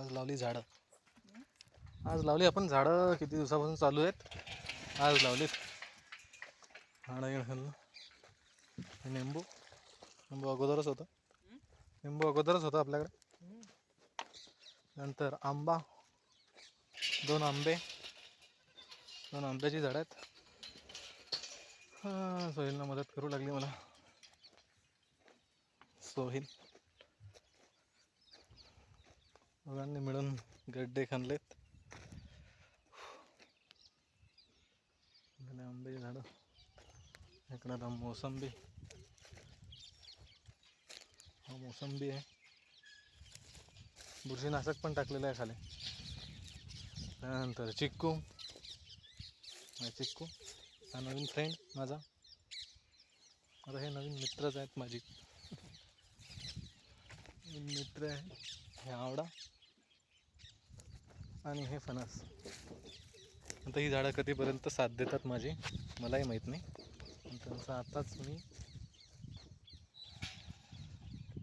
आज लावली झाडं. आज लावली आपण झाडं. किती दिवसापासून चालू आहेत. आज लावलीत. निंबू अगोदरच होतं. निंबू अगोदरच होतं आपल्याकडे. नंतर आंबा, दोन आंब्याची झाडं आहेत. सोहिलनं मदत करू लागली मला. सोहिल दोघांनी मिळून गड्डे खणलेत. आंब्याची झाडं. इकडं मोसंबी आहे. बुरशीनाशक पण टाकलेलं आहे खाली. त्यानंतर चिक्कू हा नवीन फ्रेंड माझा. आता हे नवीन मित्रच आहेत माझी. मित्र आहे. हे आवडा आणि हे फणस. आता ही झाडं कधीपर्यंत साथ देतात माझी मलाही माहीत नाही. पण त्यांचं आताच मी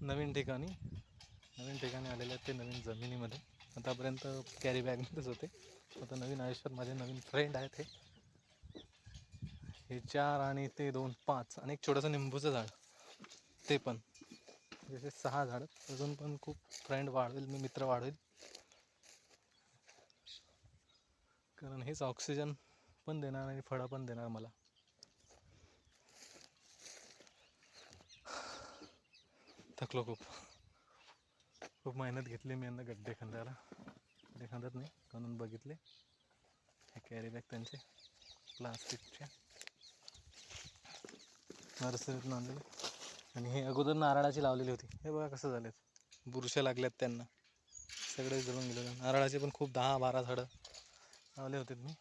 नवीन ठिकाणी आलेले आहेत. ते नवीन जमिनीमध्ये. आतापर्यंत कॅरी बॅगमध्येच होते. आता नवीन आयुष्यात माझे नवीन फ्रेंड आहेत. हे 4 आणि ते 2 5 आणि एक छोटंसं निंबूचं झाड. ते पण जसे 6 झाड. अजून पण खूप फ्रेंड वाढवेल मी, मित्र वाढवेल. कारण हेच ऑक्सिजन पण देणार आणि फळं पण देणार मला. थकलो खूप मेहनत घेतली मी यांना गड्डे खंदायला. गड्डे खंदत नाही म्हणून बघितले. हे कॅरी बॅग त्यांचे प्लास्टिकच्या नर्सरीतून आणलेले. आणि हे अगोदर नारळाची लावलेली होती. हे बघा कसं झालेत. बुरश्या लागल्यात त्यांना. सगळे जळून गेले. नारळाचे पण खूप 10-12 झाडं लावले होते मी.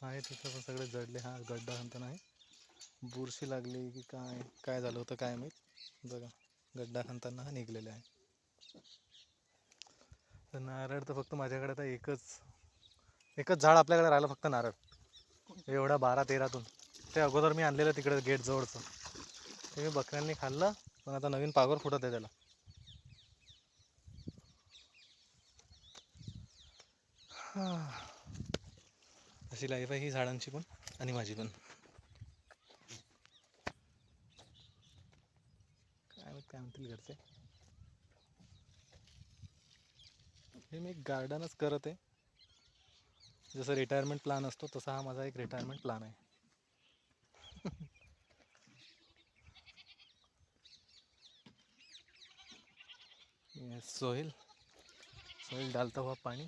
आहे तिथं पण सगळे जडले. हा गड्डा खणताना आहे. बुरशी लागली की काय झालं होतं काय माहीत. बघा गड्डा खणताना हा निघलेला आहे. तर नारळ तर फक्त माझ्याकडे आता एकच झाड आपल्याकडे राहिलं फक्त नारळ. एवढा 12-13तून. ते अगोदर मी आणलेलं तिकडे गेट जवळचं. ते मी बकऱ्यांनी खाल्लं. पण आता नवीन पागोर फुटत आहे त्याला. अशी लाईफ आहे ही झाडांची पण आणि माझी पण. काय म्हणतील घरचे. हे मी गार्डनच करत आहे. जसं रिटायरमेंट प्लॅन असतो तसा हा माझा एक रिटायरमेंट प्लॅन आहे. सोहिल डालता हुआ पाणी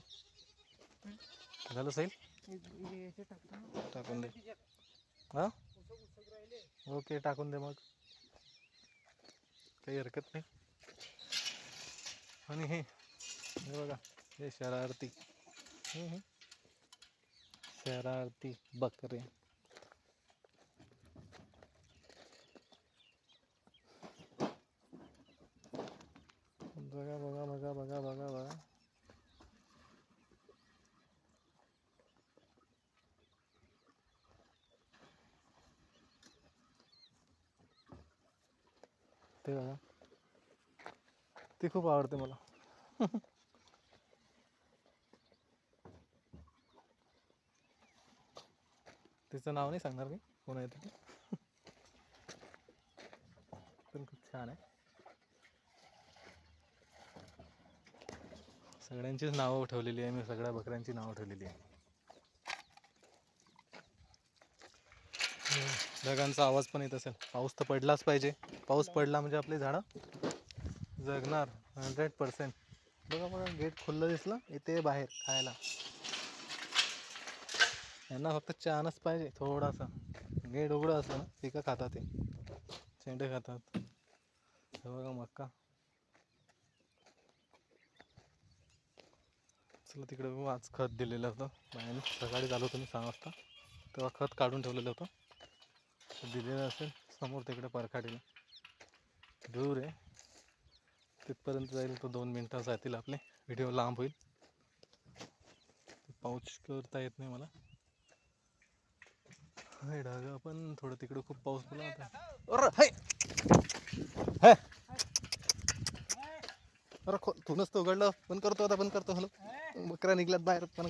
झालं. सोहिल टाकून दे. हां ओके टाकून दे मग. काही हरकत नाही. आणि हे बघा हे शरारती बकरे. बघा. ते बघा. ती खूप आवडते मला. तिचं नाव नाही सांगणार मी. कोण आहे ते. पण खूप छान आहे. सगळ्यांचीच नावं ठेवलेली आहे मी. सगळ्या बकऱ्यांची नावं ठेवलेली आहे. ढगांचा आवाज पण येत असेल. पाऊस तर पडलाच पाहिजे. पाऊस पडला म्हणजे आपली झाडं जगणार 100%. बघा गेट खुल्लं दिसलं. इथे बाहेर खायला. यांना फक्त चानच पाहिजे थोडासा. गेट उघडं असलं ना पिकं खातात. ते शेंडे खातात. बघा मक्का. चला तिकडे आज खत दिलेलं होतं बाहेर. सकाळी झालं होतं मी 6 वाजता. तेव्हा खत काढून ठेवलेलं होतं. दिलेलं असेल समोर तिकडे परखाडीला. दूर आहे. तिथपर्यंत जाईल तो 2 मिनटं जातील आपले. व्हिडिओ लांब होईल. पाऊस करता येत नाही मला. हे ढगा पण थोडं तिकडं खूप पाऊस पडला होता. अरे थोनच तो उघडलं. बंद करतो आता, बंद करतो. हॅलो, बकऱ्या निघल्यात बाहेर पण.